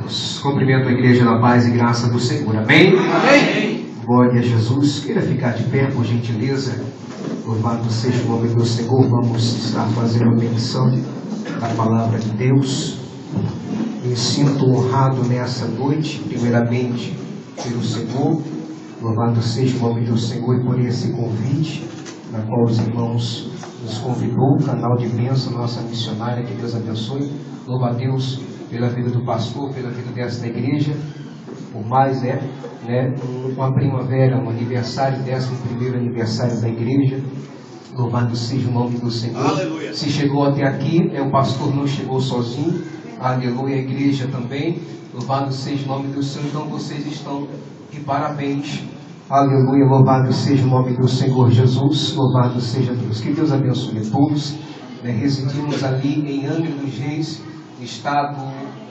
Deus. Cumprimento a igreja na paz e graça do Senhor. Amém? Amém. Glória a Jesus. Queira ficar de pé, por gentileza. Louvado seja o nome do Senhor. Vamos estar fazendo a menção da palavra de Deus. Me sinto honrado nessa noite, primeiramente pelo Senhor. Louvado seja o nome do Senhor e por esse convite, na qual os irmãos nos convidou, o canal de bênção, nossa missionária, que Deus abençoe. Louva a Deus pela vida do pastor, pela vida desta igreja, por mais, uma primavera, um aniversário, 11º aniversário da igreja. Louvado seja o nome do Senhor. Aleluia. Se chegou até aqui, o pastor não chegou sozinho. Aleluia, a igreja também. Louvado seja o nome do Senhor. Então vocês estão de parabéns. Aleluia, louvado seja o nome do Senhor Jesus. Louvado seja Deus. Que Deus abençoe a todos. Residimos ali em Angra dos Reis, estado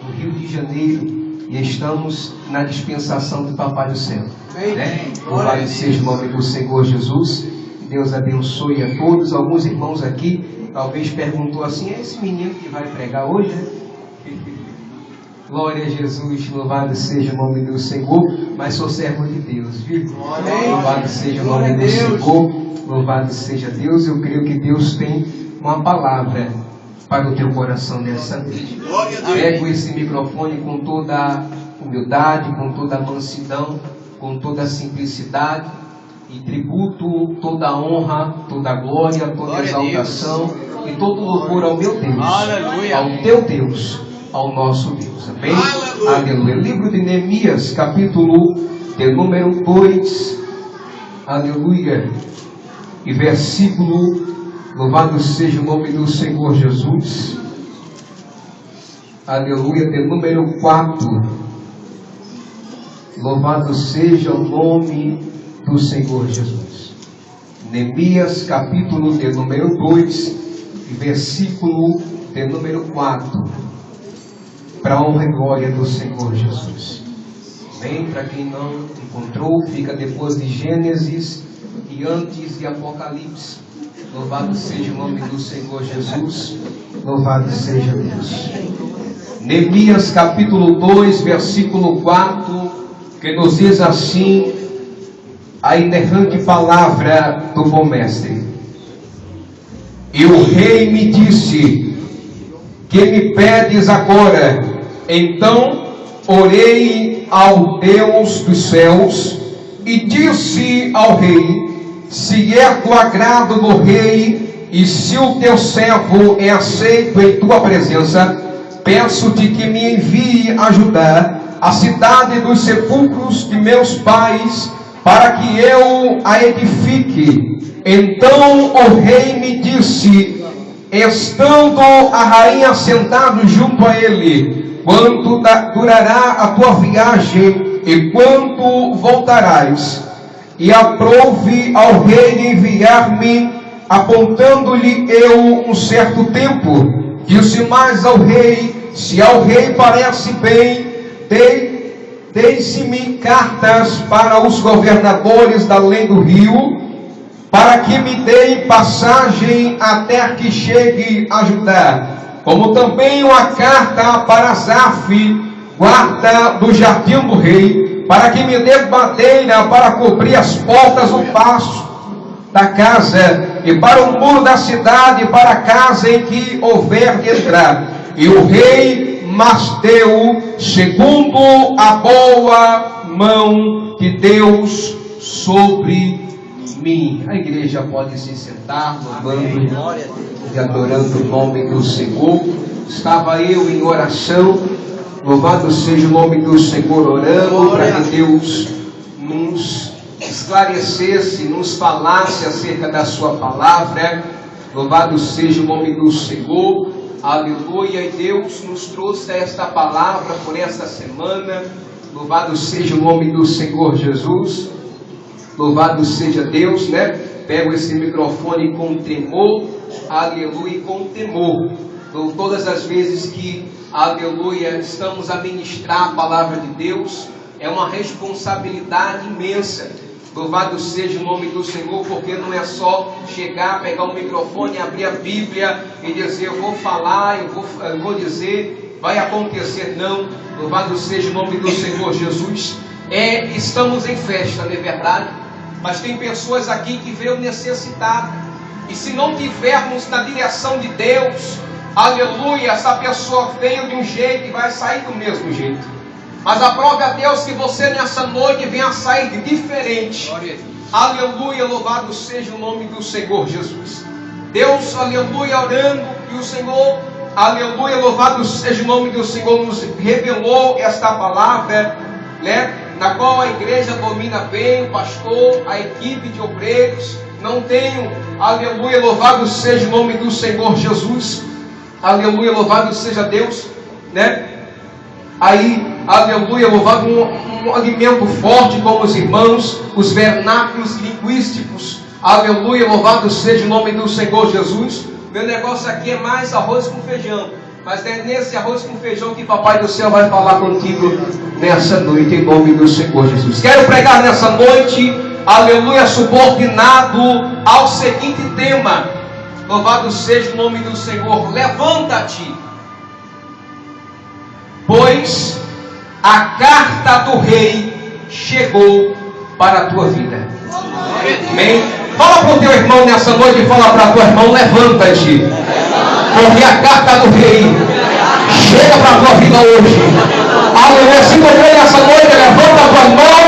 do Rio de Janeiro, e estamos na dispensação do Papai do Céu. Louvado seja o nome do Senhor Jesus. Deus abençoe a todos. Alguns irmãos aqui talvez perguntou assim: é esse menino que vai pregar hoje, né? Glória a Jesus, louvado seja o nome do Senhor. Mas sou servo de Deus, viu? Louvado seja o nome do Senhor. Louvado seja Deus. Eu creio que Deus tem uma palavra para o teu coração nessa noite. Pego esse microfone com toda a humildade, com toda a mansidão, com toda a simplicidade, e tributo toda a honra, toda a glória, toda a exaltação e todo o louvor ao meu Deus, ao teu Deus, ao nosso Deus. Amém? Aleluia. Livro de Neemias, capítulo de número 2, aleluia, e versículo, louvado seja o nome do Senhor Jesus, aleluia, de número 4, louvado seja o nome do Senhor Jesus. Neemias, capítulo de número 2, e versículo de número 4, para a honra e glória do Senhor Jesus. Bem, para quem não encontrou, fica depois de Gênesis e antes de Apocalipse. Louvado seja o nome do Senhor Jesus. Louvado seja Deus. Neemias capítulo 2, versículo 4, que nos diz assim a inerrante palavra do bom mestre: e o rei me disse: que me pedes agora? Então orei ao Deus dos céus e disse ao rei: se é do agrado do rei, e se o teu servo é aceito em tua presença, peço-te que me envie ajudar a cidade dos sepulcros de meus pais, para que eu a edifique. Então o rei me disse, estando a rainha sentada junto a ele: quanto durará a tua viagem e quando voltarás? E aprouve ao rei enviar-me, apontando-lhe eu um certo tempo. Disse mais ao rei: se ao rei parece bem, deixe-me cartas para os governadores da além do rio, para que me deem passagem até que chegue a Judá, como também uma carta para Asaf, guarda do jardim do rei, para que me dê madeira para cobrir as portas do passo da casa, e para o muro da cidade, para a casa em que houver de entrar. E o rei mas deu segundo a boa mão de Deus sobre mim. A igreja pode se sentar, louvando e adorando o nome do Senhor. Estava eu em oração, louvado seja o nome do Senhor, orando para que Deus nos esclarecesse, nos falasse acerca da sua palavra. Louvado seja o nome do Senhor. Aleluia. E Deus nos trouxe esta palavra por esta semana. Louvado seja o nome do Senhor Jesus. Louvado seja Deus, Pego esse microfone com temor, aleluia, com temor. Então, todas as vezes que, aleluia, estamos a ministrar a palavra de Deus, é uma responsabilidade imensa. Louvado seja o nome do Senhor, porque não é só chegar, pegar o microfone, abrir a Bíblia e dizer: eu vou falar, eu vou dizer vai acontecer, não. Louvado seja o nome do Senhor Jesus. Estamos em festa, não é verdade? Mas tem pessoas aqui que veio necessitadas. E se não tivermos na direção de Deus, aleluia, essa pessoa veio de um jeito e vai sair do mesmo jeito. Mas aprove a Deus que você nessa noite venha sair diferente. Aleluia, louvado seja o nome do Senhor Jesus. Deus, aleluia, orando, e o Senhor, aleluia, louvado seja o nome do Senhor, nos revelou esta palavra, né? Na qual a igreja domina bem, o pastor, a equipe de obreiros, não tenho, aleluia, louvado seja o nome do Senhor Jesus, aleluia, louvado seja Deus, né? Aí, aleluia, louvado um alimento forte com os irmãos, os vernáculos linguísticos, aleluia, louvado seja o nome do Senhor Jesus. Meu negócio aqui é mais arroz com feijão, mas é nesse arroz com feijão que Papai do Céu vai falar contigo nessa noite, em nome do Senhor Jesus. Quero pregar nessa noite, aleluia, subordinado ao seguinte tema, louvado seja o nome do Senhor, levanta-te, pois a carta do rei chegou para a tua vida. Amém? Fala para o teu irmão nessa noite e fala para o teu irmão, levanta-te, porque a carta do rei chega para a tua vida hoje. Aleluia, se você nessa noite, levanta a tua mão,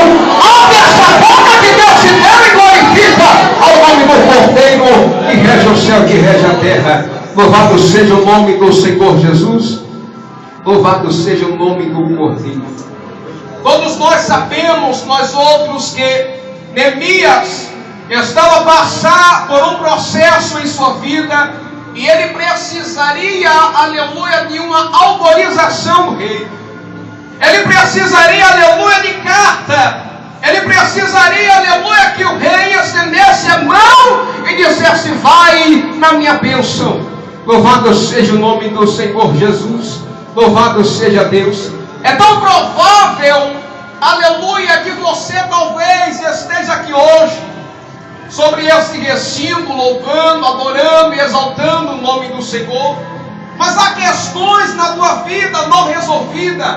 abre essa boca que Deus te deu e glorifica ao nome do Cordeiro que rege o céu, que rege a terra. Louvado seja o nome do Senhor Jesus. Louvado seja o nome do Cordeiro. Todos nós sabemos, nós outros, que Neemias estava a passar por um processo em sua vida e ele precisaria, aleluia, de uma autorização do rei. Ele precisaria, aleluia, de carta. Ele precisaria, aleluia, que o rei estendesse a mão e dissesse, vai na minha bênção. Louvado seja o nome do Senhor Jesus. Louvado seja Deus. É tão provável, aleluia, que você talvez esteja aqui hoje sobre esse recinto, louvando, adorando e exaltando o nome do Senhor, mas há questões na tua vida não resolvidas,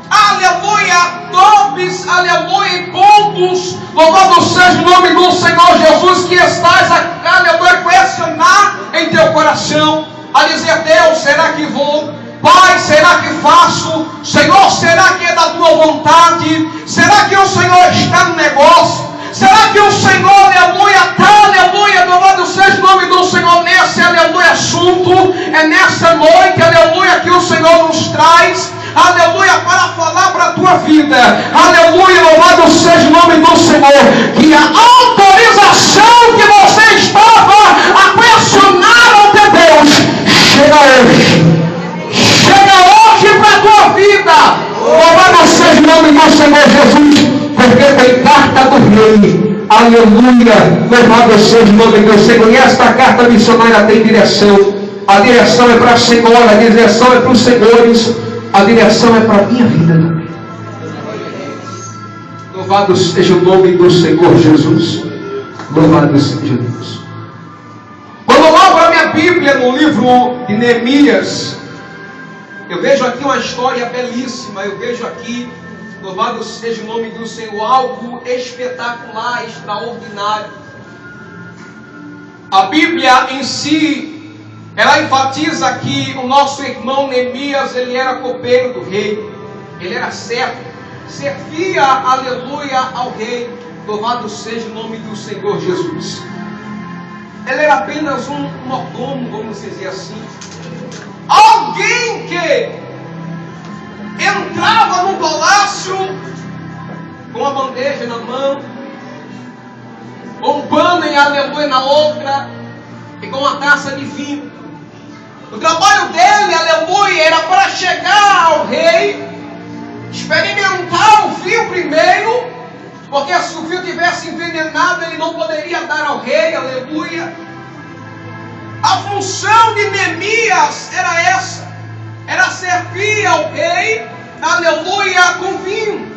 aleluia, tops, aleluia, em pontos, louvado seja o nome do Senhor Jesus, que estás, aleluia, a questionar em teu coração, a dizer, Deus, será que vou? Pai, será que faço? Senhor, será que é da tua vontade? Será que o Senhor está no negócio? Será que o Senhor, aleluia, está, aleluia, louvado seja o nome do Senhor nesse, aleluia, assunto? É nessa noite, aleluia, que o Senhor nos traz, aleluia, para falar para a tua vida, aleluia, louvado seja o nome do Senhor, que a autorização que você estava a questionar ante Deus, chega hoje. Chega hoje para a tua vida. Louvado seja o nome do Senhor Jesus, porque tem carta do rei. Aleluia. Louvado seja o nome do Senhor. E esta carta missionária tem direção. A direção é para a Senhora, a direção é para os senhores, a direção é para a minha vida também. Louvado seja o nome do Senhor Jesus. Louvado seja Deus. Quando eu abro a minha Bíblia no livro de Neemias, eu vejo aqui uma história belíssima, eu vejo aqui, louvado seja o nome do Senhor, algo espetacular, extraordinário. A Bíblia em si, ela enfatiza que o nosso irmão Neemias, ele era copeiro do rei, ele era servo, servia, aleluia, ao rei, louvado seja o nome do Senhor Jesus. Ele era apenas um mordomo, vamos dizer assim. Alguém que entrava no palácio com uma bandeja na mão, com um pano em aleluia na outra e com uma taça de vinho. O trabalho dele, aleluia, era para chegar ao rei, experimentar o vinho primeiro, porque se o vinho tivesse envenenado, ele não poderia dar ao rei, aleluia. A função de Neemias era essa, era servir ao rei, aleluia, com vinho.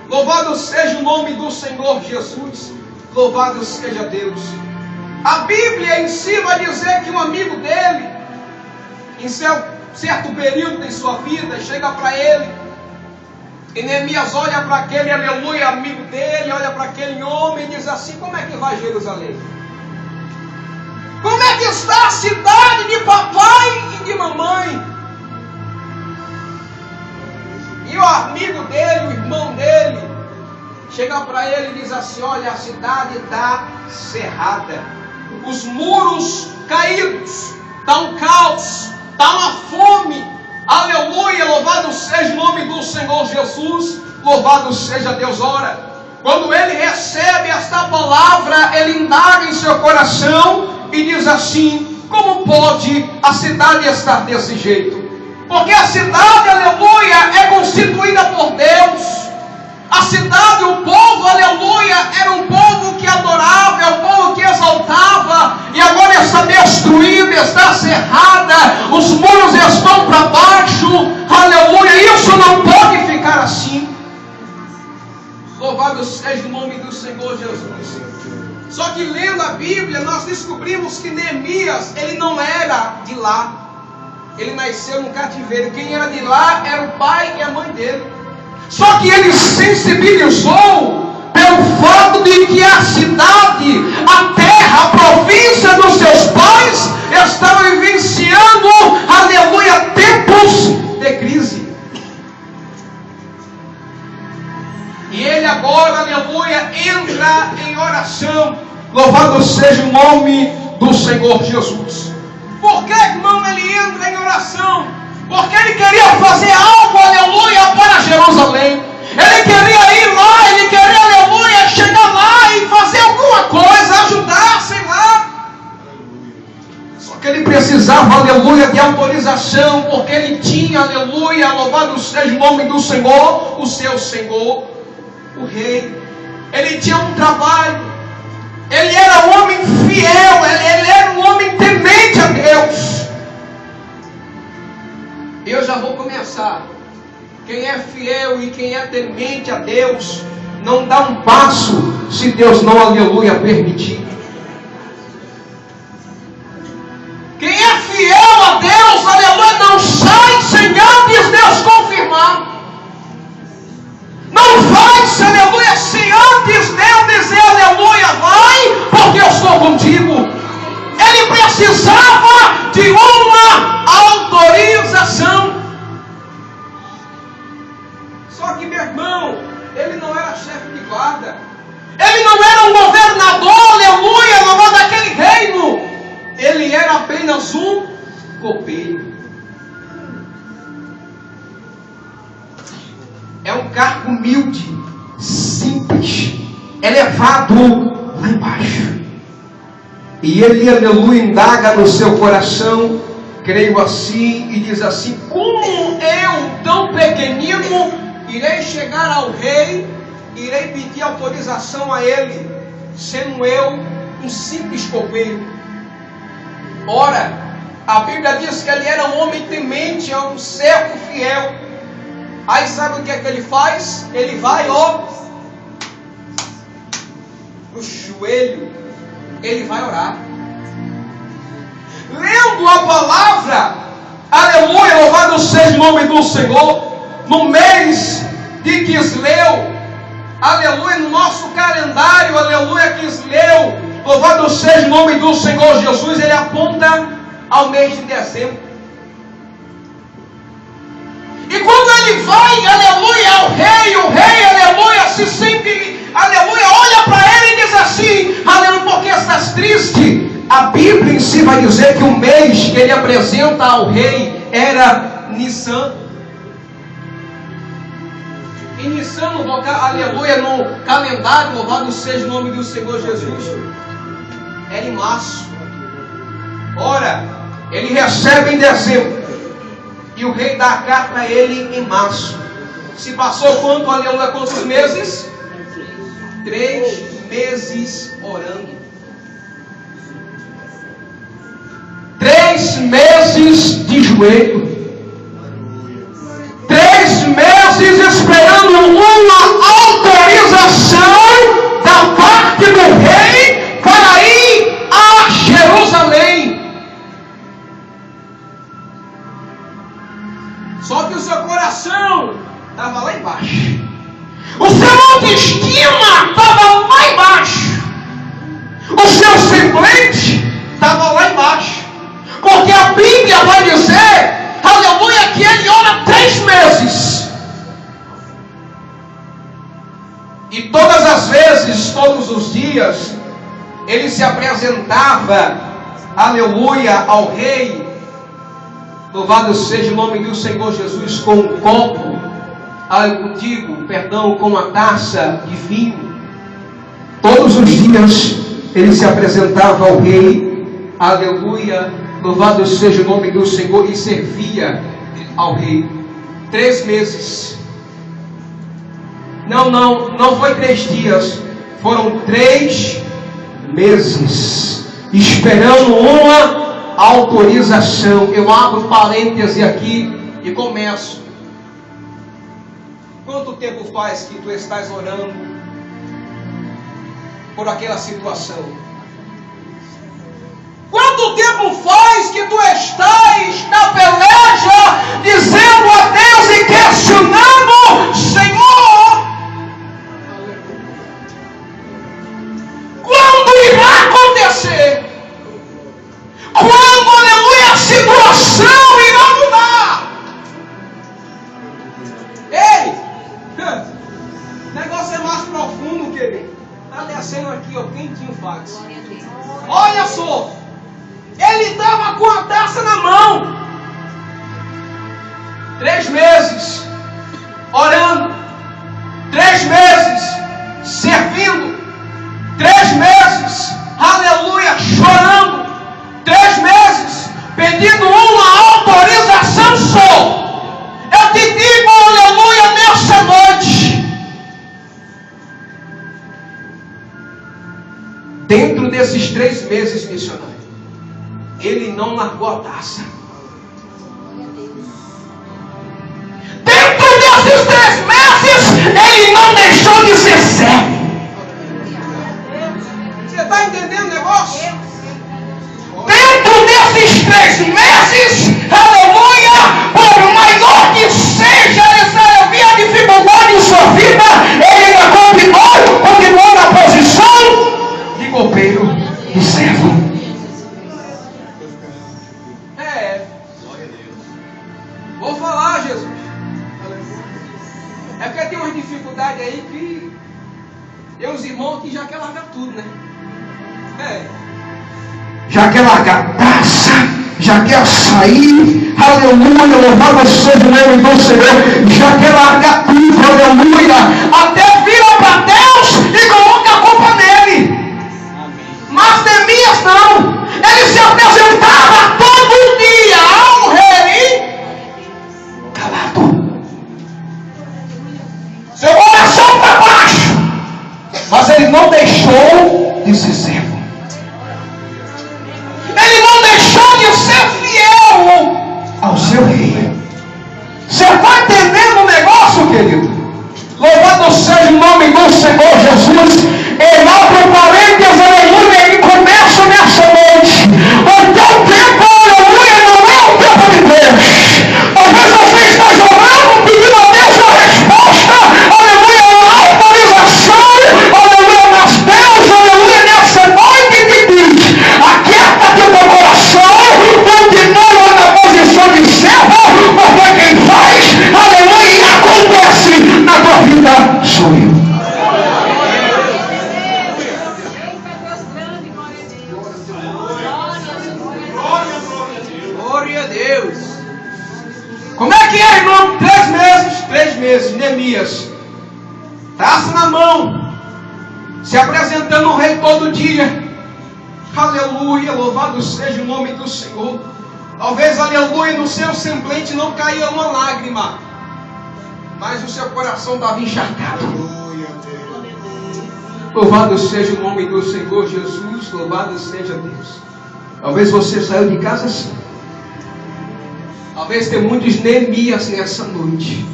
Louvado seja o nome do Senhor Jesus, louvado seja Deus. A Bíblia em si vai dizer que um amigo dele, em seu certo período em sua vida, chega para ele, e Neemias olha para aquele, aleluia, amigo dele, olha para aquele homem e diz assim: como é que vai Jerusalém? Como é que está a cidade de papai e de mamãe? E o amigo dele, o irmão dele, chega para ele e diz assim: olha, a cidade está cerrada, os muros caídos, está um caos, está uma fome, aleluia, louvado seja o nome do Senhor Jesus, louvado seja Deus. Ora, quando ele recebe esta palavra, ele indaga em seu coração e diz assim: como pode a cidade estar desse jeito? Porque a cidade, aleluia, é constituída por Deus. A cidade, o povo, aleluia, era um povo que adorava, é um povo que exaltava, e agora está destruída, está cerrada, os muros estão para baixo, aleluia, isso não pode ficar assim. Louvado seja o nome do Senhor Jesus. Só que lendo a Bíblia, nós descobrimos que Neemias, ele não era de lá, ele nasceu no cativeiro. Quem era de lá era o pai e a mãe dele. Só que ele sensibilizou pelo fato de que a cidade, a terra, a província dos seus pais estava vivenciando, aleluia, tempos de crise. E ele agora, aleluia, entra em oração. Louvado seja o nome do Senhor Jesus. Por que, irmão, ele entra em oração? Porque ele queria fazer algo, aleluia, para Jerusalém. Ele queria ir lá, ele queria, aleluia, chegar lá e fazer alguma coisa, ajudar, sei lá. Só que ele precisava, aleluia, de autorização, porque ele tinha, aleluia, louvado seja o nome do Senhor, o seu Senhor, o rei. Ele tinha um trabalho, ele era um homem fiel, ele era um homem temente a Deus. Eu já vou começar. Quem é fiel e quem é temente a Deus não dá um passo se Deus não, aleluia, permitir. Quem é fiel a Deus, aleluia, não sai sem antes Deus confirmar. Não faz, aleluia, sem antes Deus dizer, aleluia, vai, porque eu estou contigo. Ele precisava de uma autorização. Só que, meu irmão, ele não era chefe de guarda. Ele não era um governador, aleluia, louvado daquele reino. Ele era apenas um copeiro. É um cargo humilde, simples, elevado lá embaixo. E ele, aleluia, indaga no seu coração, creio assim, e diz assim: como eu, tão pequenino, irei chegar ao rei, irei pedir autorização a ele, sendo eu um simples copeiro? Ora, a Bíblia diz que ele era um homem temente, um servo fiel. Aí sabe o que é que ele faz? Ele vai, ó, no joelho, ele vai orar. Lendo a palavra, aleluia, louvado seja o nome do Senhor, no mês de Quisleu, aleluia, no nosso calendário, aleluia, Quisleu, louvado seja o nome do Senhor Jesus, ele aponta ao mês de dezembro. E quando ele vai, aleluia, ao rei, o rei, aleluia, se sente, aleluia, olha para ele e diz assim: aleluia, porque estás triste? A Bíblia em si vai dizer que o mês que ele apresenta ao rei era Nissan. E Nissan, aleluia, no calendário, louvado seja o nome do Senhor Jesus, era em março. Ora, ele recebe em dezembro. E o rei dá a carta a ele em março. Se passou quanto, aleluia, quantos meses? 3 meses orando. 3 meses de joelho. 3 meses esperando uma autorização da parte do rei para ir a Jerusalém. embaixo. O seu autoestima estava lá embaixo. O seu semblante estava lá embaixo. Porque a Bíblia vai dizer, aleluia, que ele ora 3 meses. E todas as vezes, todos os dias, ele se apresentava, aleluia, ao rei. Louvado seja o nome do Senhor Jesus, com um copo, com a taça de vinho. Todos os dias ele se apresentava ao rei, aleluia, louvado seja o nome do Senhor, e servia ao rei. 3 meses. Não foi 3 dias, foram 3 meses, esperando uma autorização. Eu abro parêntese aqui e começo. Quanto tempo faz que tu estás orando por aquela situação? Quanto tempo faz que tu estás na peleja, dizendo a Deus e questionando, Senhor, quando irá acontecer? Quando, aleluia, a situação irá mudar? Ei, o negócio é mais profundo, querido. Está descendo aqui, ó, quentinho, fax. Olha só, ele estava com a taça na mão. 3 meses orando, 3 meses servindo, 3 meses, aleluia, chorando, 3 meses pedindo uma autorização só. Eu te digo, aleluia, nessa noite, dentro desses 3 meses, missionário, ele não largou a taça. Dentro desses 3 meses, ele não deixou de ser servo. Você está entendendo o negócio? Dentro desses 3 meses, aleluia, por maior que seja a dificuldade em sua vida, ele ainda continuou na posição de copeiro, de servo. Vou falar, Jesus. É porque tem umas dificuldades aí que tem uns irmãos que já quer largar tudo, né? Já quer largar a taça, já quer sair, aleluia, louvado seja o nome do Senhor, já quer largar tudo, aleluia, até vira para Deus e coloca a culpa nele. Mas Neemias não, ele se apresentava todo dia ao rei calado, seu coração para baixo, mas ele não deixou de ser servo. Ele não deixou de ser fiel ao seu rei. Você está entendendo o negócio, querido? Louvado seja o nome do Senhor Jesus. Ele abre o parênteses, aleluia, e começa nessa noite. O teu tempo, aleluia, não é o tempo de Deus. Talvez você esteja orando, pedindo a Deus uma resposta, aleluia, uma autorização, aleluia, mas Deus, aleluia, nessa noite te diz: aquieta-te o teu coração, continua na posição de servo, porque quem faz, aleluia, e acontece na tua vida sou eu. Glória a Deus. Como é que é, irmão? 3 meses, Neemias, taça na mão, se apresentando ao rei todo dia. Aleluia, louvado seja o nome do Senhor. Talvez, aleluia, no seu semblante não caía uma lágrima, mas o seu coração estava encharcado. Louvado seja o nome do Senhor Jesus, louvado seja Deus. Talvez você saiu de casa assim. Talvez tenha muitos Neemias nessa noite,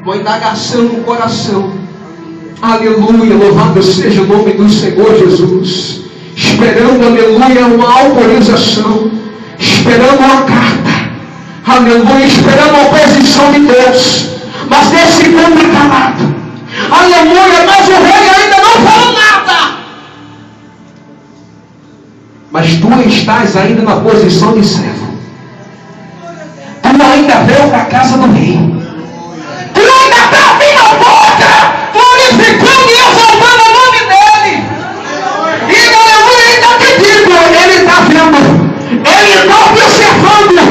uma indagação no coração. Aleluia, louvado seja o nome do Senhor Jesus, esperando, aleluia, uma autorização, esperando uma carta, aleluia, esperando a oposição de Deus, mas nesse mundo Aleluia, mas o rei ainda não falou nada. Mas tu estás ainda na posição de servo. Tu ainda veio para a casa do rei. Tu ainda está abrindo a boca, glorificando e exaltando o nome dele. E aleluia, ainda te digo, ele está vendo. Ele está observando.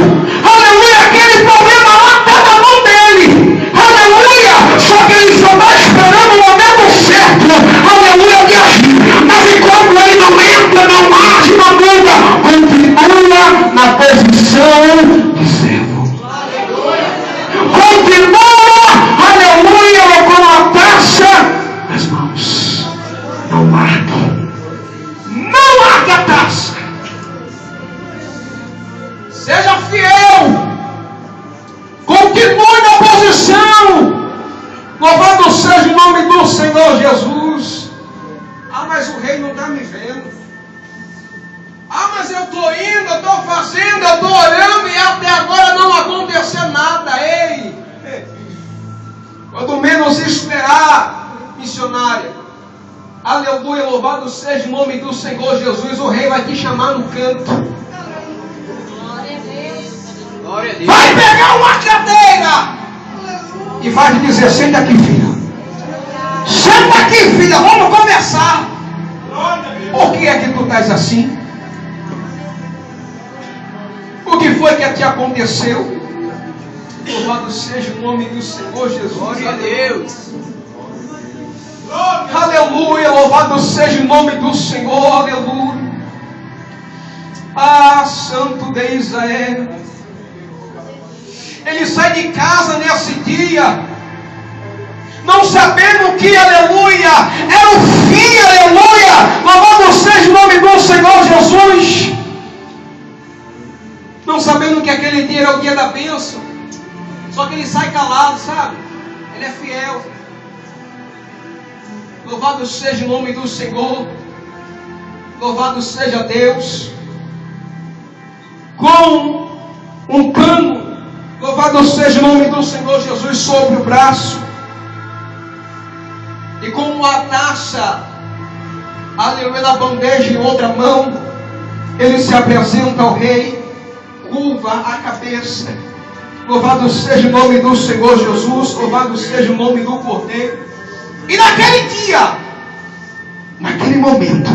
Aleluia, aquele problema lá está na mão dele. Aleluia, só que ele só está esperando o momento certo. Aleluia, de agir. Mas enquanto ele não entra, não age, não muda, continua na posição de servo. Continua, aleluia, com a taça nas mãos. Não largue. Não largue a taça. Seja fiel. Continue na posição. Louvado seja o nome do Senhor Jesus. Ah, mas o rei não está me vendo. Ah, mas eu estou indo, eu estou fazendo, eu estou orando e até agora não aconteceu nada. Ei, quando menos esperar, missionária, aleluia, louvado seja o nome do Senhor Jesus, o rei vai te chamar no canto. Glória a Deus. Glória a Deus. Vai pegar uma cadeira e vai te dizer: senta aqui, filha. Senta aqui, filha, vamos conversar. Por que é que tu estás assim? O que foi que te aconteceu? Louvado seja o nome do Senhor Jesus. Glória a Deus. Aleluia, louvado seja o nome do Senhor. Aleluia. Ah, Santo de Israel. Ele sai de casa nesse dia, não sabendo que, aleluia, era o fim, aleluia. Louvado seja o nome do Senhor Jesus. Não sabendo que aquele dia era o dia da bênção. Só que ele sai calado, sabe? Ele é fiel. Louvado seja o nome do Senhor. Louvado seja Deus. Com um pano, louvado seja o nome do Senhor Jesus, sobre o braço. E com uma taça, aleluia, na bandeja em outra mão, ele se apresenta ao rei. Curva a cabeça. Louvado seja o nome do Senhor Jesus. Louvado seja o nome do Cordeiro. E naquele dia, naquele momento,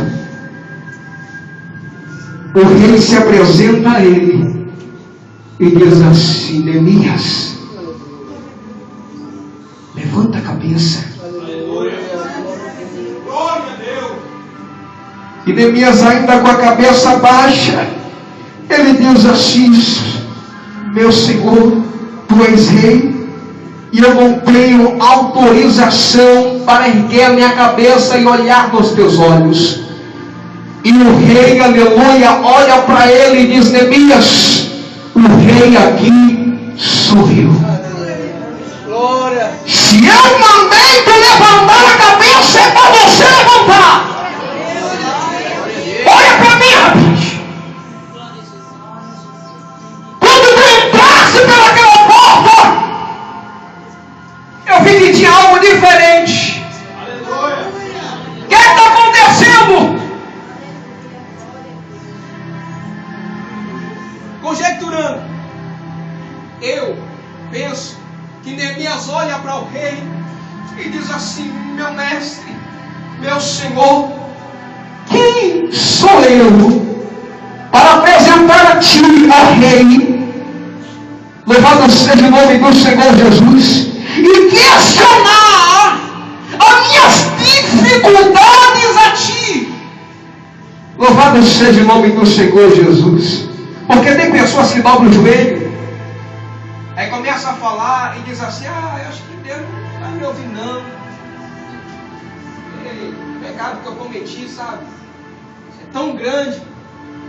o rei se apresenta a ele e diz assim: Neemias, levanta a cabeça. E Neemias, ainda com a cabeça baixa, ele diz assim: meu Senhor, tu és rei, e eu não tenho autorização para erguer a minha cabeça e olhar nos teus olhos. E o rei, aleluia, olha para ele e diz: Neemias, o rei aqui sou eu. Glória. Se eu mandei tu levantar a cabeça, é para você levantar. Olha para mim, rapaz. Pelaquela porta, eu vi que tinha algo diferente. O que está acontecendo? Conjecturando, eu penso que Neemias olha para o rei e diz assim: meu mestre, meu senhor, quem sou eu para apresentar a ti, ó rei? Louvado seja o nome do Senhor Jesus. E questionar as minhas dificuldades a ti. Louvado seja o nome do Senhor Jesus. Porque tem pessoas que dobram o joelho, aí começa a falar e diz assim: eu acho que Deus não vai me ouvir não. O pecado que eu cometi, sabe, é tão grande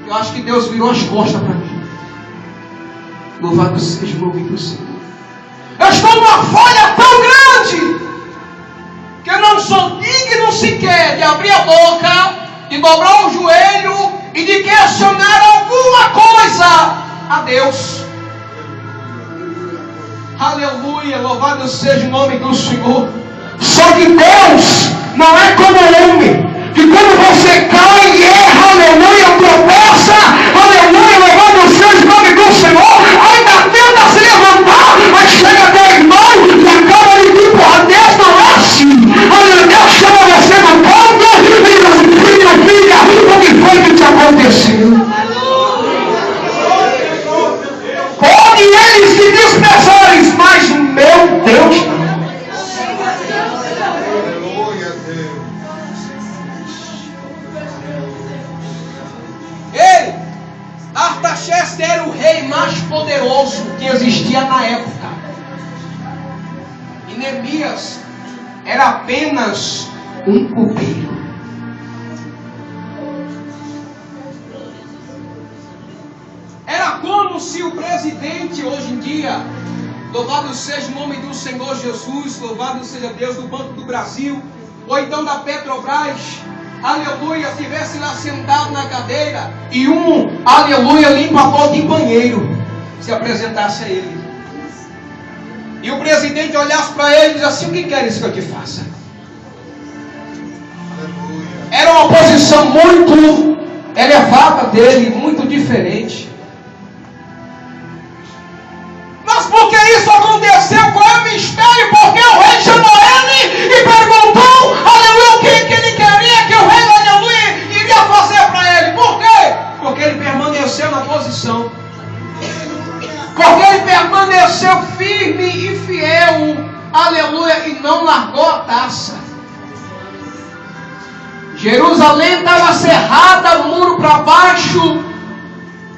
que eu acho que Deus virou as costas para mim. Louvado seja o nome do Senhor. Eu estou numa falha tão grande que eu não sou digno sequer de abrir a boca, de dobrar o joelho e de questionar alguma coisa a Deus. Aleluia, louvado seja o nome do Senhor. Só que Deus não é como o homem, que quando você cai e erra, aleluia, tropeça, aleluia, levando os seus nomes do Senhor, ainda tenta se levantar, mas chega até o irmão e acaba de vir por Deus, não é assim. Aleluia, Deus chama você no ponto e diz assim, filha, o que foi que te aconteceu? Pode eles se dispersarem, mas meu Deus não. Ei, Artaxerxes era o rei mais poderoso que existia na época. E Neemias era apenas um copeiro. Era como se o presidente hoje em dia, louvado seja o nome do Senhor Jesus, louvado seja Deus, do Banco do Brasil, ou então da Petrobras, aleluia, estivesse lá sentado na cadeira e aleluia, limpador de banheiro se apresentasse a ele. E o presidente olhasse para ele e disse assim, o que queres que eu te faça? Era uma posição muito elevada dele, muito diferente. Mas por que isso aconteceu? Qual é o mistério? Porque o rei chamou ele e perguntou, aleluia, o que ele queria que o rei, aleluia, iria fazer para ele. Por quê? Porque ele permaneceu na posição. Porque ele permaneceu firme e fiel, aleluia, e não largou a taça. Jerusalém estava cerrada, muro para baixo,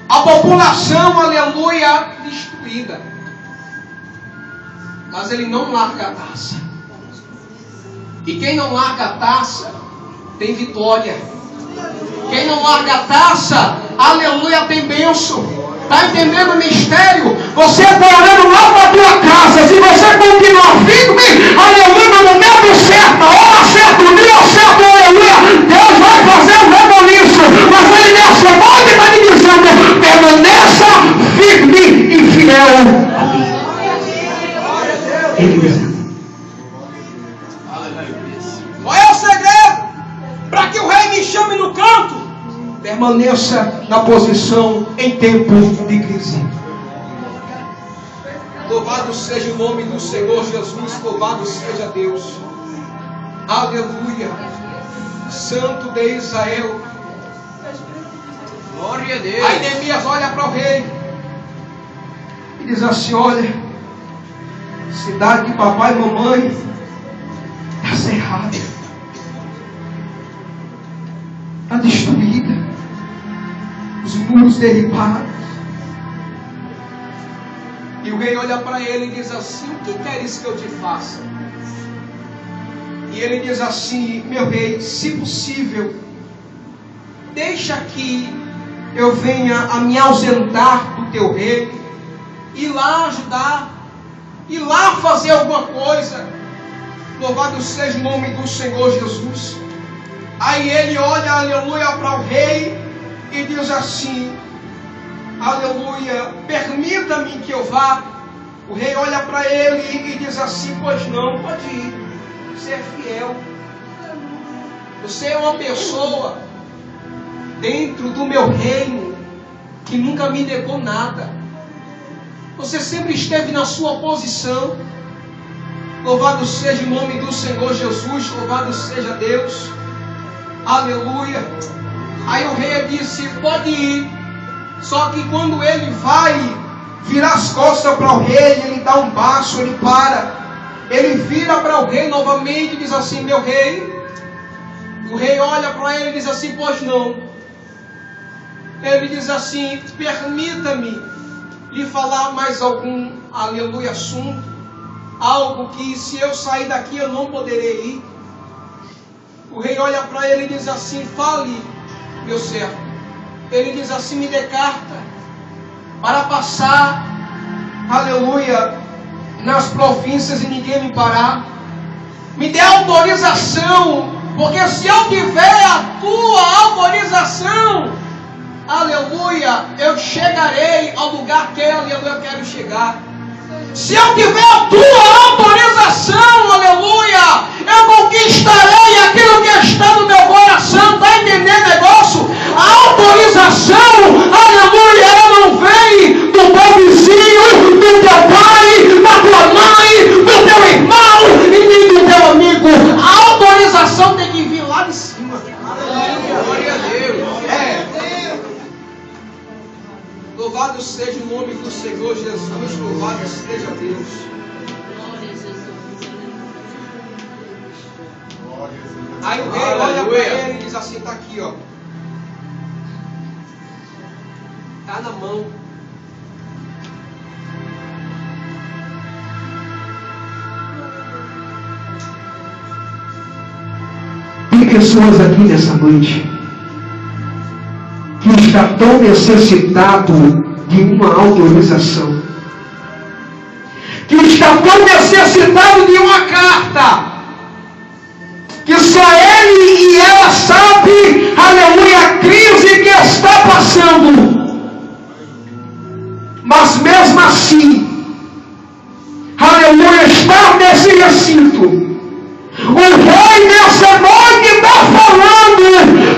a população, aleluia, destruída. Mas ele não larga a taça. E quem não larga a taça, tem vitória. Quem não larga a taça, aleluia, tem bênção. Está entendendo o mistério? Você está olhando lá para a tua casa. Se você continuar firme, aleluia, no momento certo, a hora certa, o dia certo, aleluia, Deus vai fazer um reboliço. Mas ele nessa volta está me dizendo, permaneça firme e fiel a mim. Ele mesmo. Qual é o segredo? Para que o rei me chame no canto, permaneça na posição em tempo de crise. Louvado seja o nome do Senhor Jesus, louvado seja Deus. Aleluia. Santo de Israel. Glória a Deus. Aí Neemias olha para o rei e diz assim, olha, cidade de papai e mamãe está cerrada, está destruída, os muros derribados. E o rei olha para ele e diz assim, o que queres que eu te faça? E ele diz assim, meu rei, se possível, deixa que eu venha a me ausentar do teu reino, ir lá ajudar, ir lá fazer alguma coisa. Louvado seja o nome do Senhor Jesus. Aí ele olha, aleluia, para o rei e diz assim, aleluia, permita-me que eu vá. O rei olha para ele e diz assim, pois não, pode ir, você é fiel. Você é uma pessoa dentro do meu reino que nunca me negou nada. Você sempre esteve na sua posição. Louvado seja o nome do Senhor Jesus, louvado seja Deus. Aleluia. Aí o rei disse, pode ir. Só que quando ele vai virar as costas para o rei, ele dá um passo, ele para. Ele vira para o rei novamente e diz assim, meu rei. O rei olha para ele e diz assim, pois não. Ele diz assim, permita-me lhe falar mais algum, aleluia, assunto. Algo que se eu sair daqui eu não poderei ir. O rei olha para ele e diz assim, fale, meu servo. Ele diz assim, me dê carta para passar, aleluia, nas províncias e ninguém me parar. Me dê autorização, porque se eu tiver a tua autorização, aleluia, eu chegarei ao lugar que, aleluia, eu quero chegar. Se eu tiver a tua autorização, aleluia, Aí o rei olha para ele e diz assim, está aqui, ó. Está na mão. Tem pessoas aqui nessa noite que estão tão necessitadas de uma autorização, que está tão necessitado de uma carta, que só ele e ela sabe, aleluia, a crise que está passando. Mas mesmo assim, aleluia, está nesse recinto. O rei nessa noite está falando,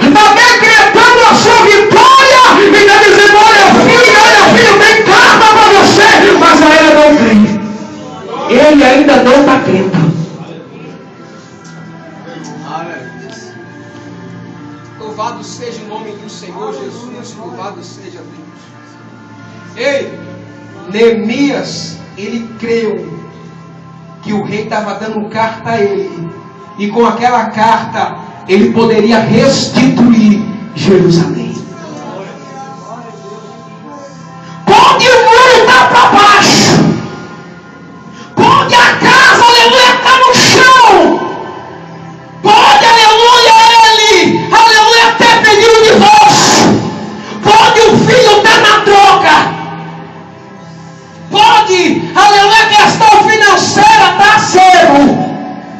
está decretando a sua vitória, e está dizendo, olha filho, tem carta para você, mas a ela não crê. Ele ainda não está crendo. Louvado seja o nome do Senhor Jesus, louvado seja Deus. Ei, Neemias, ele creu que o rei estava dando carta a ele, e com aquela carta ele poderia restituir Jerusalém. Pode o muro estar para baixo, pode a casa, aleluia, estar no chão, pode, aleluia, ter pedido o divórcio, pode o filho estar na droga, pode, aleluia, questão financeira está zero,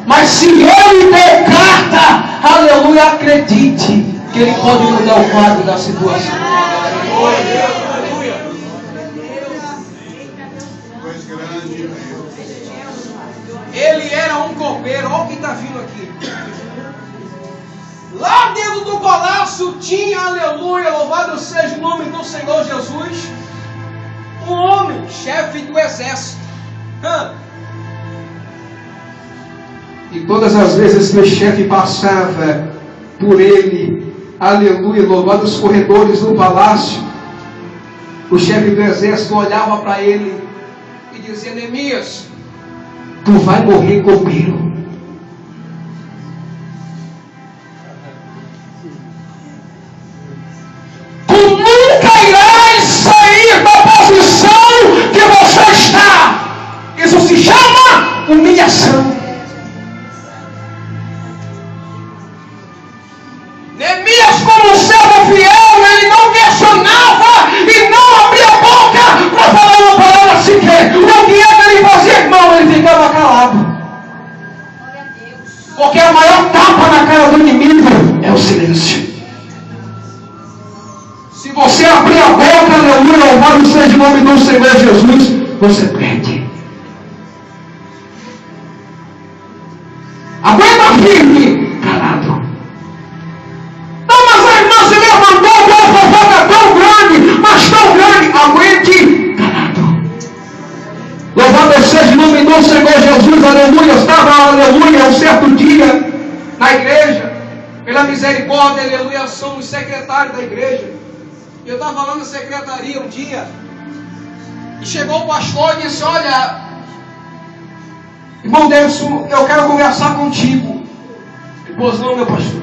mas se ele der carta, aleluia, acredite que ele pode mudar o quadro da situação. ele era um copeiro, olha o que está vindo aqui. Lá dentro do palácio tinha, aleluia, louvado seja o nome do Senhor Jesus, um homem, chefe do exército. E todas as vezes que o chefe passava por ele, aleluia, louvado os corredores do palácio, o chefe do exército olhava para ele e dizia, Neemias, Tu vai morrer copeiro. Tu nunca irás sair da posição que você está. Isso se chama humilhação. Neemias, como servo fiel, ele não questionava e não abria a boca para falar uma palavra sequer. O que é que ele fazia, irmão? Ele ficava calado. Porque a maior tapa na cara do inimigo é o silêncio. Se você abrir a boca, aleluia, louvado seja o nome do Senhor Jesus, você perde. Aguenta firme, calado. Não, mas a irmã se levantou com uma fofoca tão grande, mas tão grande, aguente, calado. Louvado seja o nome do Senhor Jesus, aleluia. Estava, aleluia, um certo dia na igreja, pela misericórdia, aleluia, somos secretários da igreja. Eu estava lá na secretaria um dia, e chegou o pastor e disse, olha, irmão Davidson, eu quero conversar contigo. Pois não, meu pastor.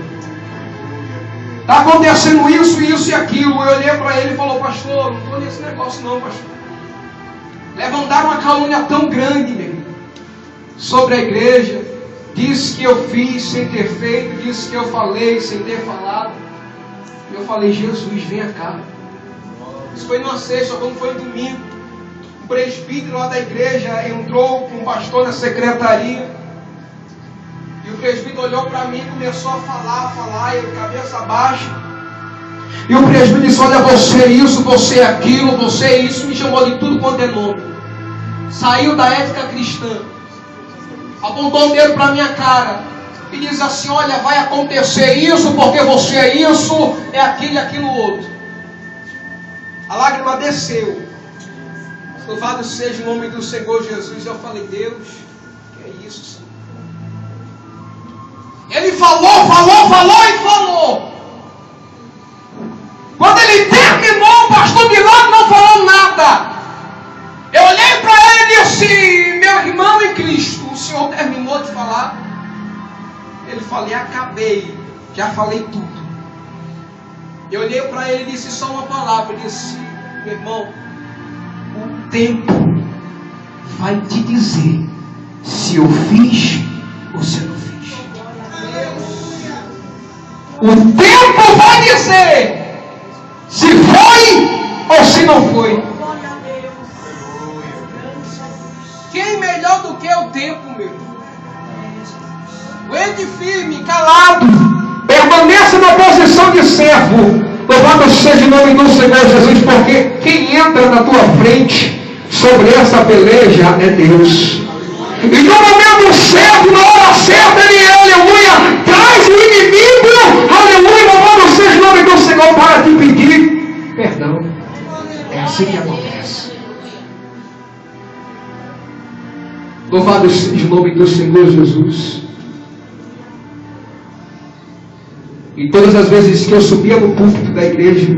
Está acontecendo isso, isso e aquilo. Eu olhei para ele e falou, pastor, não estou nesse negócio não, pastor. Levantaram uma calúnia tão grande, meu irmão, sobre a igreja. Disse que eu fiz sem ter feito, disse que eu falei sem ter falado. E eu falei, Jesus, venha cá. Isso foi numa sexta, quando foi no domingo. Um presbítero lá da igreja entrou com um pastor na secretaria. E o presbítero olhou para mim e começou a falar, eu cabeça baixa. E o presbítero disse, olha, você é isso, você é aquilo, você é isso. Me chamou de tudo quanto é nome. Saiu da ética cristã. Apontou o dedo para minha cara. E diz assim, olha, vai acontecer isso, porque você é isso, é aquilo e aquilo outro. A lágrima desceu. Louvado seja o nome do Senhor Jesus. Eu falei, Deus, que é isso, Senhor? Ele falou. Quando ele terminou, o pastor de lado não falou nada. Eu olhei para ele e disse, meu irmão em Cristo, o senhor terminou de falar? Ele falei, acabei, já falei tudo. Eu olhei para ele e disse só uma palavra, eu disse, meu irmão, o tempo vai te dizer se eu fiz ou se eu não fiz. O tempo vai dizer se foi ou se não foi. Quem melhor do que o tempo, meu irmão? Aguente firme, calado. Permaneça na posição de servo. Louvado seja o nome do Senhor Jesus, porque quem entra na tua frente sobre essa peleja é Deus. E no momento certo, na hora certa, ele, aleluia, traz o inimigo, aleluia, louvado seja o nome do Senhor, para te pedir perdão. É assim que acontece. Louvado seja o nome do Senhor Jesus. E todas as vezes que eu subia no púlpito da igreja,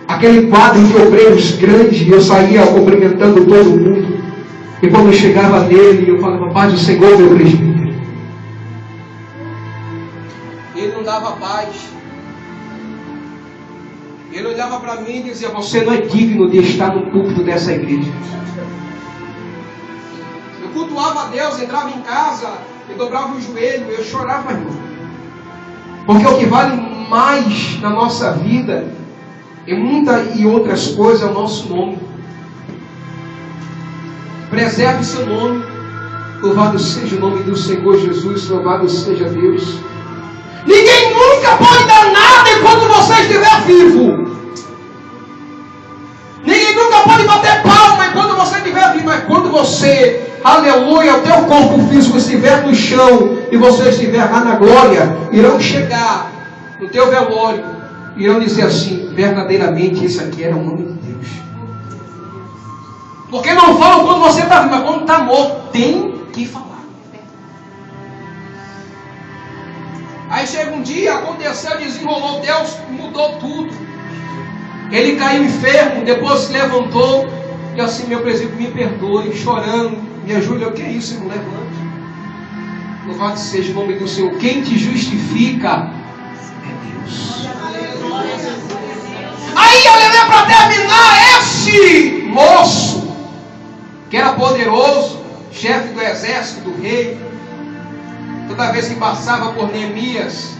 aquele quadro de obreiros grande, eu saía cumprimentando todo mundo. E quando eu chegava nele, eu falava, paz do Senhor, meu presbítero. Ele não dava paz. Ele olhava para mim e dizia, você não é digno de estar no púlpito dessa igreja. Eu cultuava a Deus, entrava em casa, eu dobrava o joelho, eu chorava, irmão. Porque o que vale mais na nossa vida, e muitas e outras coisas, é o nosso nome. Preserve seu nome. Louvado seja o nome do Senhor Jesus, louvado seja Deus. Ninguém nunca pode dar nada enquanto você estiver vivo. Ninguém nunca pode bater palma enquanto você estiver vivo. Mas quando você, aleluia, o teu corpo físico estiver no chão e você estiver lá na glória, irão chegar no teu velório, irão dizer assim, verdadeiramente esse aqui era o nome de Deus. Porque não falam quando você está vivo, mas quando está morto, tem que falar. Aí chega um dia, aconteceu, desenrolou, Deus mudou tudo. Ele caiu enfermo, depois se levantou, e assim, meu presídio, me perdoe, chorando, me ajude, o que é isso, irmão? Levante. Louvado seja o nome do Senhor. Quem te justifica é Deus. Aí eu levei para terminar esse moço, que era poderoso, chefe do exército do rei. Toda vez que passava por Neemias,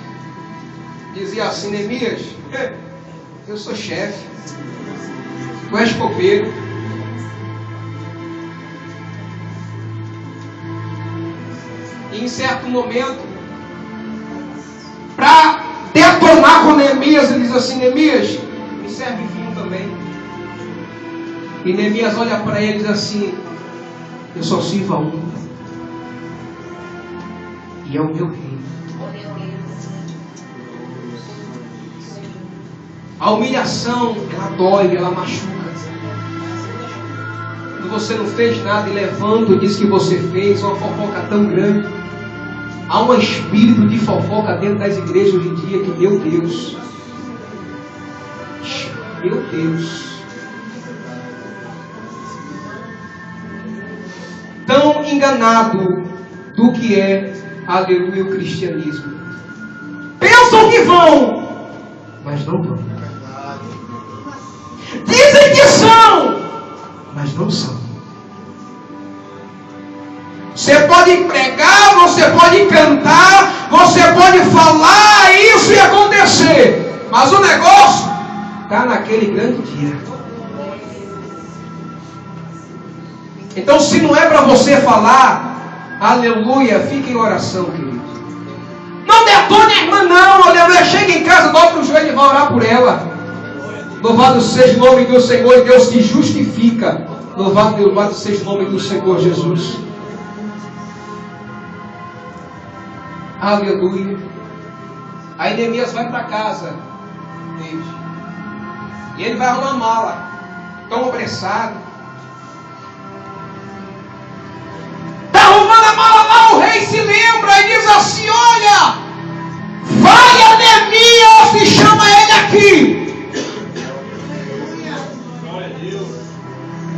dizia assim, Neemias, eu sou chefe, tu és copeiro. E em certo momento, para detonar com Neemias, ele diz assim, Neemias, me serve vinho também. E Neemias olha para ele e diz assim, eu só sirvo a um. E é o meu rei. A humilhação, ela dói, ela machuca. Quando você não fez nada e levanta e diz que você fez, uma fofoca tão grande. Há um espírito de fofoca dentro das igrejas hoje em dia que, meu Deus, tão enganado do que é, aleluia, o cristianismo. Pensam que vão, mas não vão. Dizem que são, mas não são. Você pode pregar, você pode cantar, você pode falar isso e acontecer, mas o negócio está naquele grande dia. Então, se não é para você falar, aleluia, fique em oração, querido. Não detone a irmã, não, aleluia. Chega em casa, dobra o joelho e vai orar por ela. Louvado seja o nome do Senhor, e Deus te justifica. Louvado seja o nome do Senhor Jesus. Aleluia. Aí Neemias vai para casa dele. E ele vai arrumar a mala, tão apressado. Está arrumando a mala lá, o rei se lembra e diz assim, olha, vai a Neemias e chama ele aqui.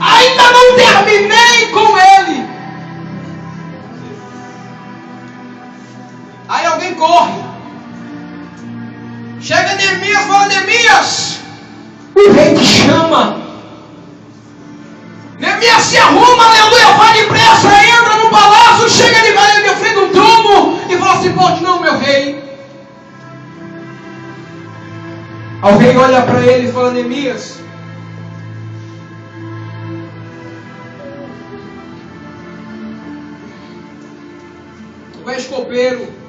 Ainda não terminei com ele. Ninguém corre. Chega Neemias e fala: Neemias, o rei te chama. Neemias se arruma, aleluia, vai depressa, entra no palácio, chega de velho de frente do trono e fala assim: pode não, meu rei. O rei olha para ele e fala: Neemias, tu és copeiro.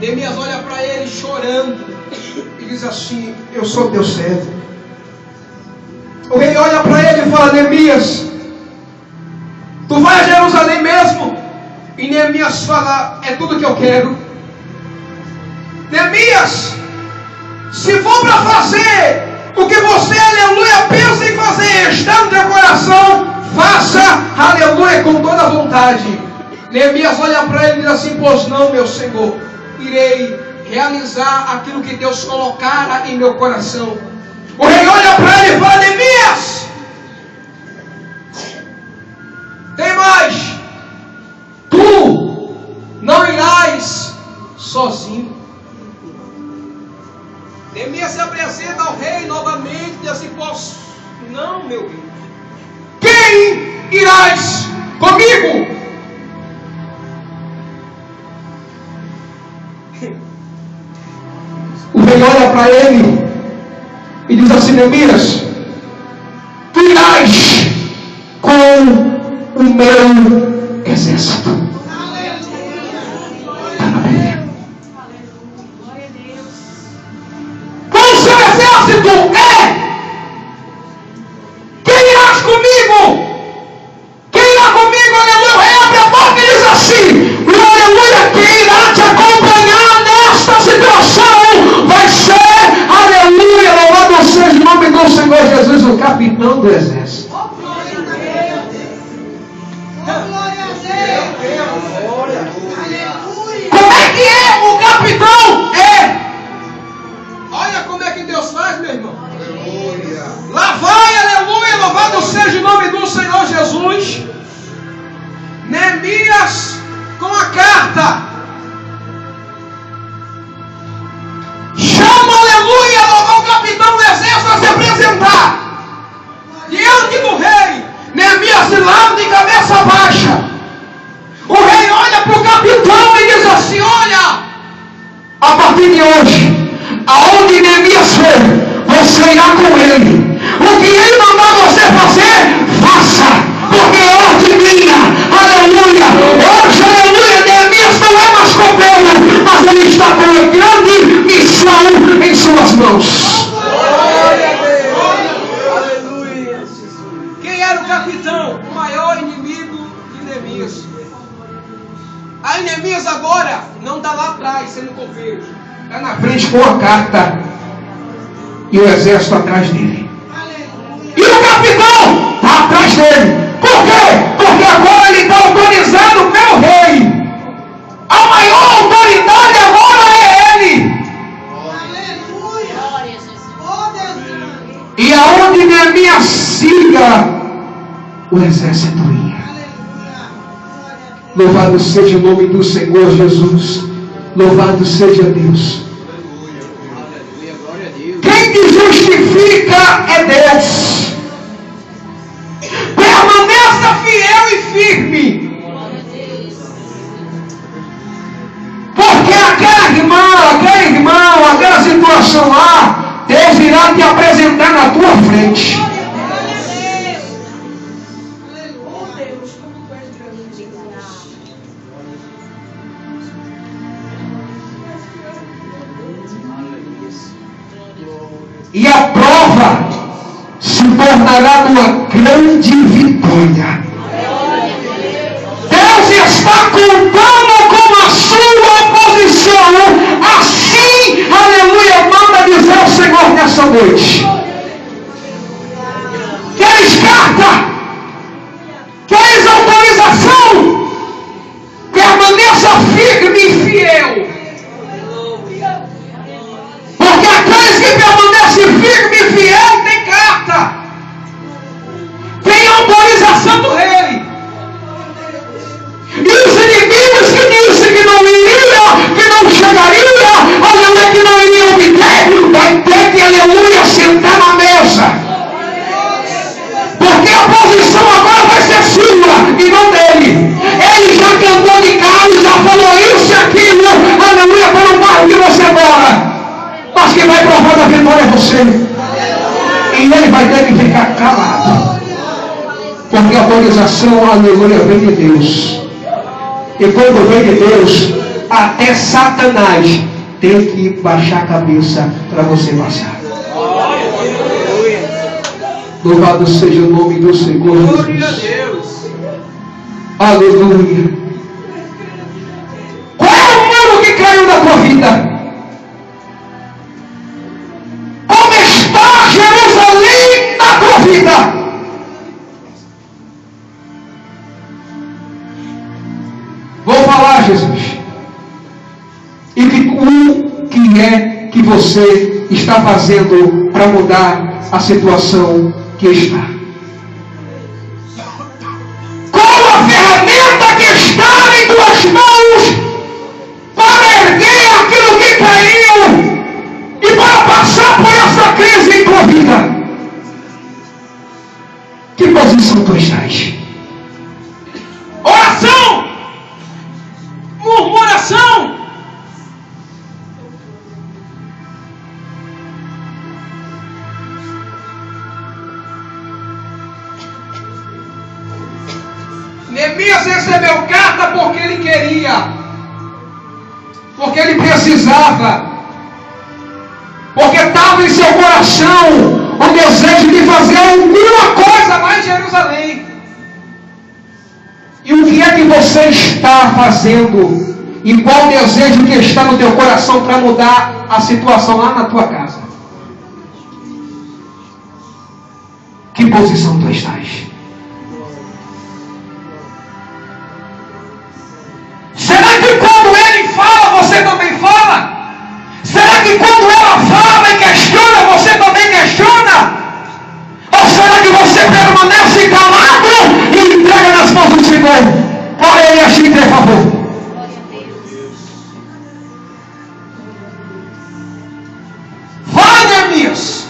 Neemias olha para ele chorando e diz assim: Eu sou teu servo. O rei olha para ele e fala: Neemias, tu vai a Jerusalém mesmo? E Neemias fala: é tudo que eu quero. Neemias, se for para fazer o que você, aleluia, pensa em fazer, está no teu coração, faça, aleluia, com toda a vontade. Neemias olha para ele e diz assim: pois não, meu Senhor, irei realizar aquilo que Deus colocara em meu coração. O rei olha para ele e fala: Neemias, tem mais, tu não irás sozinho. Neemias se apresenta ao rei novamente e diz assim: posso? Não, meu Deus. Quem irás comigo? O rei olha para ele e diz assim: Neemias, tu irás com o meu exército. Está na Bíblia. Com o seu exército quem irás comigo? Quem irá comigo? Aleluia. O rei abre a boca e diz assim: aleluia, quem irá te acompanhar nesta situação vai ser, aleluia, louvado seja o nome do Senhor Jesus, o capitão do exército. Como é que é o capitão? Olha como é que Deus faz, meu irmão. Lá vai, aleluia, louvado seja o nome do Senhor Jesus. Neemias com a carta chama, aleluia, louvar o capitão do exército a se apresentar diante do rei. Neemias se lava de cabeça baixa. O rei olha para o capitão e diz assim: olha, A partir de hoje, aonde Neemias for, você irá com ele. O que ele mandar você fazer, faça, porque é ordem minha. Aleluia. Hoje, aleluia, Neemias não é mais copeiro, mas ele está com uma grande missão em suas mãos. quem era o capitão? O maior inimigo de Neemias. Aí Neemias agora não está lá atrás sendo copeiro, Está na frente com a carta e o exército atrás dele. E o capitão está atrás dele. Por quê? Porque agora ele está autorizado pelo rei. A maior autoridade agora é ele. E aonde Neemias siga, o exército ia. Louvado seja o nome do Senhor Jesus. Louvado seja Deus. Quem te justifica é Deus. Permaneça fiel e firme. Porque aquele irmão, aquela situação lá, Deus irá te apresentar na tua frente. E a prova se tornará uma grande vitória. Deus está contando com a sua oposição. Assim, aleluia, manda dizer ao Senhor nessa noite. Queres carta? Queres autorização? Permaneça firme e fiel. Porque aqueles que permanecem firme e fiel têm carta, tem autorização do rei. E os inimigos que dizem que não iriam não chegaria, aleluia, que não iria obter, vai ter que, aleluia, sentar na mesa. Porque a posição agora vai ser sua e não dele. Ele já cantou de carro, já falou isso e aquilo, aleluia, para o bairro que você mora. Mas quem vai provar da vitória é você. E ele vai ter que ficar calado. Porque a autorização, aleluia, vem de Deus. E quando vem de Deus, até Satanás tem que baixar a cabeça para você passar. Louvado seja o nome do Senhor Jesus. Aleluia. Qual é o muro que caiu na tua vida? Como está Jerusalém na tua vida? Vou falar, Jesus. E o que é que você está fazendo para mudar a situação que está? Qual a ferramenta que está em tuas mãos para erguer aquilo que caiu e para passar por essa crise em tua vida? Que posição tu estás? Oração! Murmuração! Neemias recebeu carta porque ele queria, porque ele precisava, porque estava em seu coração o desejo de fazer alguma coisa lá em Jerusalém. E o que é que você está fazendo? E qual o desejo que está no teu coração para mudar a situação lá na tua casa? Que posição tu estás? Será que quando ele fala, você também fala? Será que quando ela fala e questiona, você também questiona? Ou será que você permanece calado e entrega nas mãos do Senhor? Para ele assim ter favor. Vai, Neemias.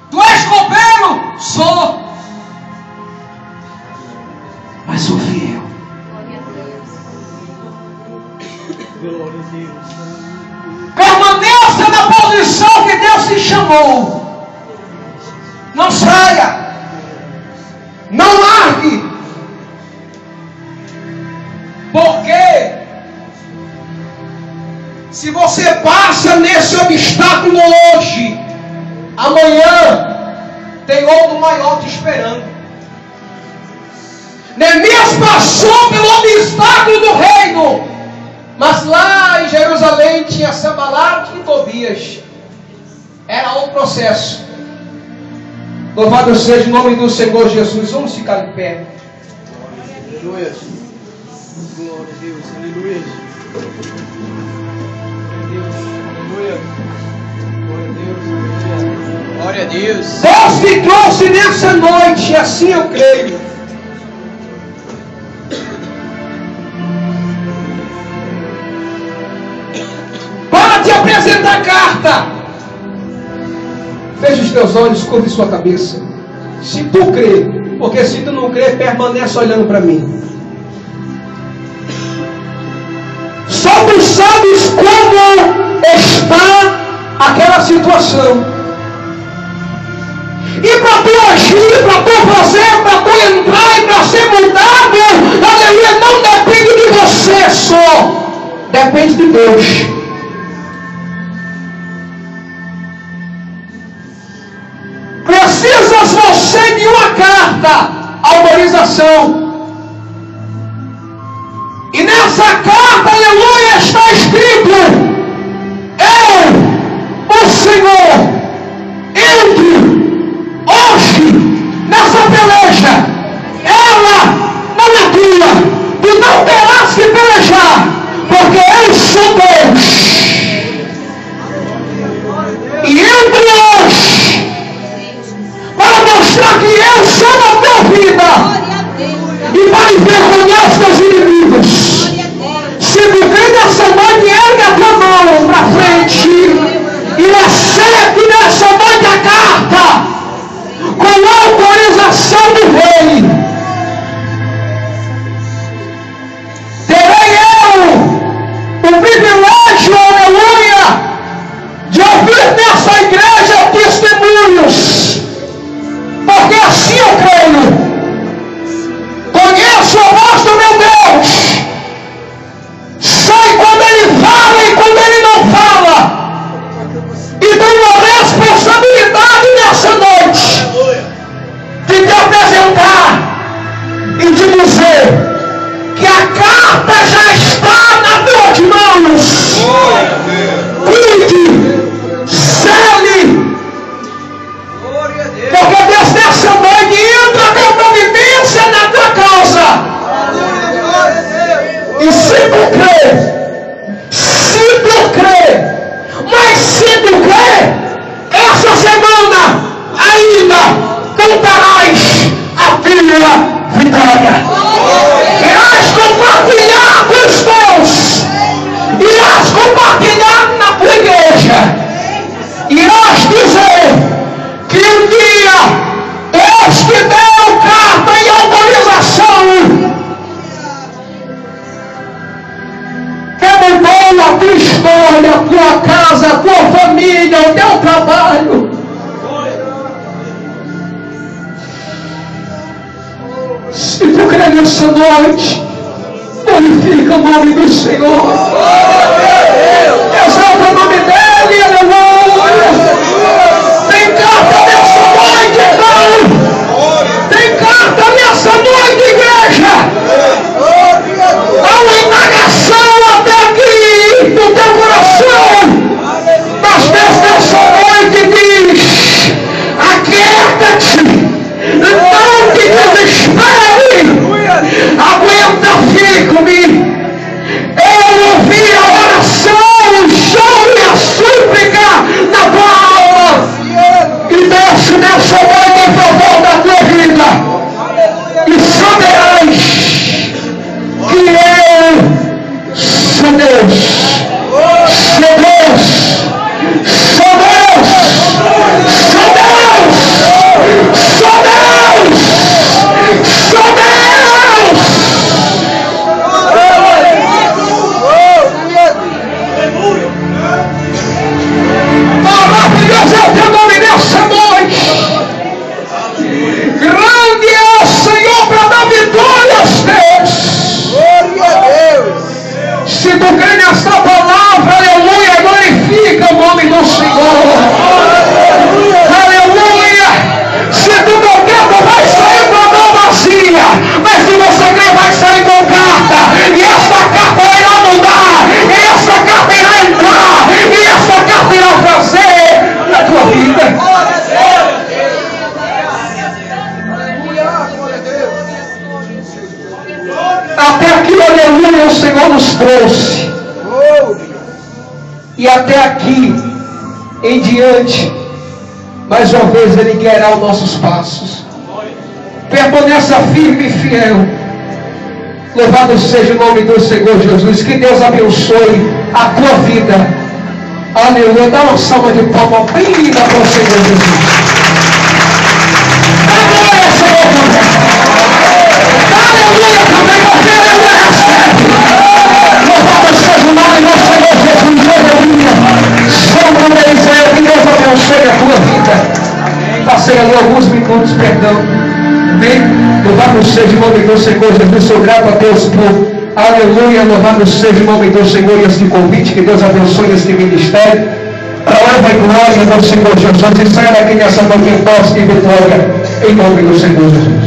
Tu és copeiro? Sou. Mas sou fiel. Permaneça na posição que Deus te chamou. Não saia. Não largue. Porque se você passa nesse obstáculo hoje, amanhã tem outro maior te esperando. Neemias passou pelo obstáculo do reino, mas lá em Jerusalém tinha Sanbalate e Tobias. Era outro processo. Louvado seja o nome do Senhor Jesus. Vamos ficar em pé. Aleluia. Glória a Deus. Aleluia. Glória a Deus. Deus me trouxe nessa noite, assim eu creio. Para te apresentar a carta. Feche os teus olhos, curve sua cabeça. Se tu crê, porque se tu não crê, permanece olhando para mim. Só tu sabes como está aquela situação. E para tu agir, para tu fazer, para tu entrar e para ser mudado, aleluia, não depende de você só. Depende de Deus. Precisas você de uma carta, autorização. E nessa carta, aleluia, está escrito: eu, o Senhor, entro hoje nessa peleja. Ela não é tua. Tu não terás que pelejar, porque eu sou Deus. E entre hoje, para mostrar que eu sou a tua vida, e para envergonhar os teus inimigos, sendo casa, a tua família, o teu trabalho. Se tu crê nessa noite, glorifica o nome do Senhor. Exalta o nome dele, aleluia. Tem carta nessa noite, irmão. Tem carta nessa noite, igreja. Há uma indagação até aqui no teu coração. Mas Deus nessa noite diz: aquieta-te. Não te desespere. Aguenta firme. Eu ouvi a oração, o choro e a súplica na tua alma. E desce nessa noite em favor da tua vida. E saberás que eu sou Deus. Sou Deus. Sou Deus. Sou Deus. Sou Deus. Sou Deus. Maravilhoso é o teu nome nessa noite. Grande é o Senhor para dar vitória aos teus. Se tu crê nesta palavra, aleluia, glorifica o nome do Senhor. Aleluia. Se tu não quer, tu vai sair com a mão vazia. Mas se você crê, vai sair com carta. E essa carta irá mudar. E essa carta irá entrar. E essa carta irá fazer na tua vida. Até aqui, aleluia, o Senhor nos trouxe. E até aqui em diante, mais uma vez Ele guiará os nossos passos. Permaneça firme e fiel. Louvado seja o nome do Senhor Jesus. Que Deus abençoe a tua vida. Aleluia. Dá uma salva de palma bem linda para o Senhor Jesus. Aleluia, Senhor. Aleluia também. Você aleluia recebe. Louvado seja o nome do Senhor Jesus. Aleluia. Santo de Israel. Que Deus abençoe a tua vida. Passei ali alguns minutos, perdão. Amém? Louvado seja o nome do Senhor Jesus. Sou grato a Deus por aleluia. Louvado seja o nome do Senhor e este convite. Que Deus abençoe este ministério. Para a honra e glória do Senhor Jesus. E saia daqui nessa noite em posse e vitória. Em nome do Senhor Jesus.